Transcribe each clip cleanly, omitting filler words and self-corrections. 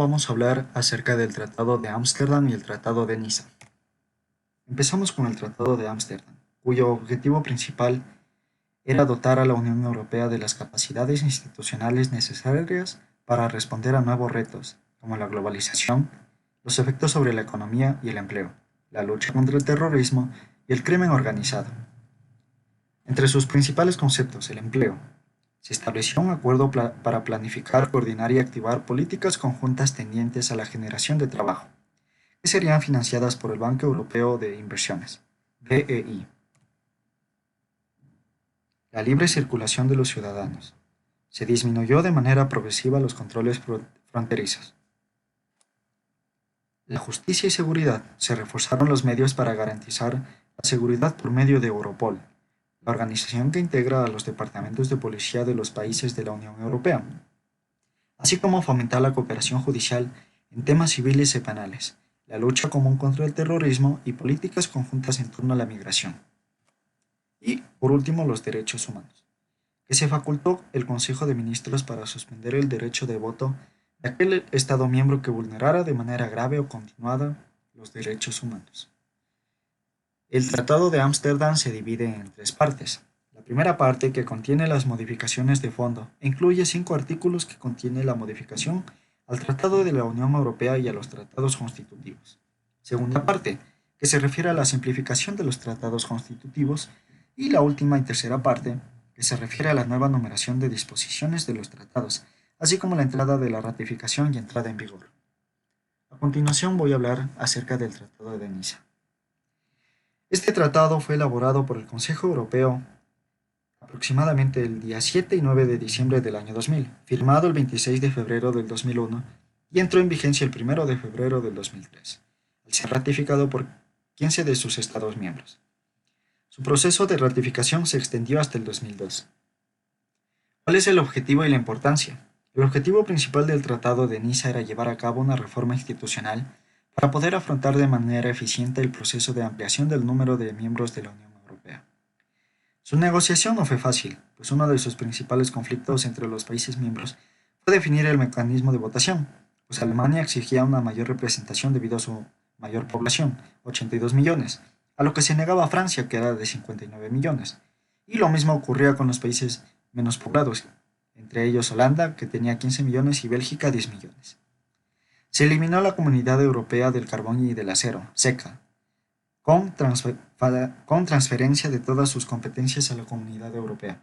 Vamos a hablar acerca del Tratado de Ámsterdam y el Tratado de Niza. Empezamos con el Tratado de Ámsterdam, cuyo objetivo principal era dotar a la Unión Europea de las capacidades institucionales necesarias para responder a nuevos retos, como la globalización, los efectos sobre la economía y el empleo, la lucha contra el terrorismo y el crimen organizado. Entre sus principales conceptos, el empleo. Se estableció un acuerdo para planificar, coordinar y activar políticas conjuntas tendientes a la generación de trabajo, que serían financiadas por el Banco Europeo de Inversiones, BEI. La libre circulación de los ciudadanos. Se disminuyó de manera progresiva los controles fronterizos. La justicia y seguridad. Se reforzaron los medios para garantizar la seguridad por medio de Europol, la organización que integra a los departamentos de policía de los países de la Unión Europea, así como fomentar la cooperación judicial en temas civiles y penales, la lucha común contra el terrorismo y políticas conjuntas en torno a la migración. Y, por último, los derechos humanos, que se facultó el Consejo de Ministros para suspender el derecho de voto de aquel Estado miembro que vulnerara de manera grave o continuada los derechos humanos. El Tratado de Ámsterdam se divide en tres partes. La primera parte, que contiene las modificaciones de fondo, incluye 5 artículos que contiene la modificación al Tratado de la Unión Europea y a los tratados constitutivos. Segunda parte, que se refiere a la simplificación de los tratados constitutivos. Y la última y tercera parte, que se refiere a la nueva numeración de disposiciones de los tratados, así como la entrada de la ratificación y entrada en vigor. A continuación voy a hablar acerca del Tratado de Niza. Este tratado fue elaborado por el Consejo Europeo aproximadamente el día 7 y 9 de diciembre del año 2000, firmado el 26 de febrero del 2001 y entró en vigencia el 1 de febrero del 2003, al ser ratificado por 15 de sus Estados miembros. Su proceso de ratificación se extendió hasta el 2002. ¿Cuál es el objetivo y la importancia? El objetivo principal del Tratado de Niza era llevar a cabo una reforma institucional para poder afrontar de manera eficiente el proceso de ampliación del número de miembros de la Unión Europea. Su negociación no fue fácil, pues uno de sus principales conflictos entre los países miembros fue definir el mecanismo de votación, pues Alemania exigía una mayor representación debido a su mayor población, 82 millones, a lo que se negaba Francia, que era de 59 millones, y lo mismo ocurría con los países menos poblados, entre ellos Holanda, que tenía 15 millones, y Bélgica, 10 millones. Se eliminó la Comunidad Europea del Carbón y del Acero, CECA, con transferencia de todas sus competencias a la Comunidad Europea.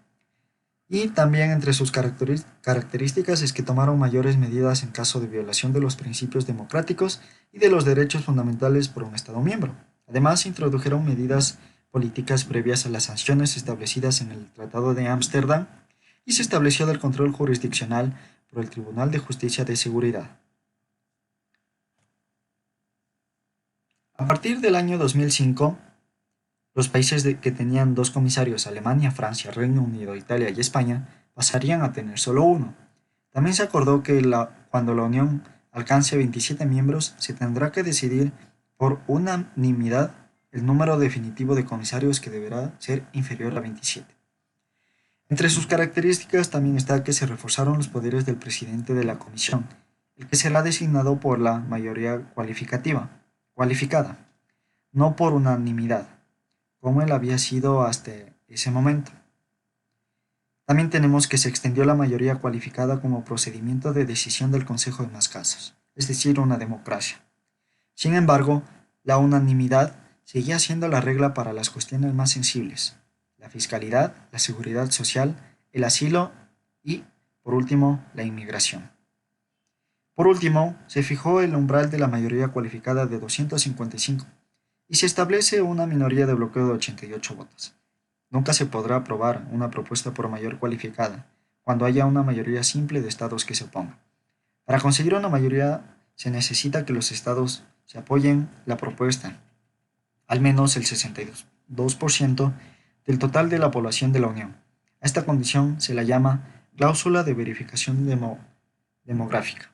Y también entre sus características es que tomaron mayores medidas en caso de violación de los principios democráticos y de los derechos fundamentales por un Estado miembro. Además, introdujeron medidas políticas previas a las sanciones establecidas en el Tratado de Ámsterdam y se estableció el control jurisdiccional por el Tribunal de Justicia de Seguridad. A partir del año 2005, los países que tenían 2 comisarios, Alemania, Francia, Reino Unido, Italia y España, pasarían a tener solo uno. También se acordó que cuando la Unión alcance 27 miembros, se tendrá que decidir por unanimidad el número definitivo de comisarios, que deberá ser inferior a 27. Entre sus características también está que se reforzaron los poderes del presidente de la Comisión, el que será designado por la mayoría cualificada, no por unanimidad, como él había sido hasta ese momento. También tenemos que se extendió la mayoría cualificada como procedimiento de decisión del Consejo en más casos, es decir, una democracia. Sin embargo, la unanimidad seguía siendo la regla para las cuestiones más sensibles: la fiscalidad, la seguridad social, el asilo y, por último, la inmigración. Por último, se fijó el umbral de la mayoría cualificada de 255 y se establece una minoría de bloqueo de 88 votos. Nunca se podrá aprobar una propuesta por mayor cualificada cuando haya una mayoría simple de estados que se opongan. Para conseguir una mayoría se necesita que los estados se apoyen la propuesta, al menos el 62% del total de la población de la Unión. A esta condición se la llama cláusula de verificación demográfica.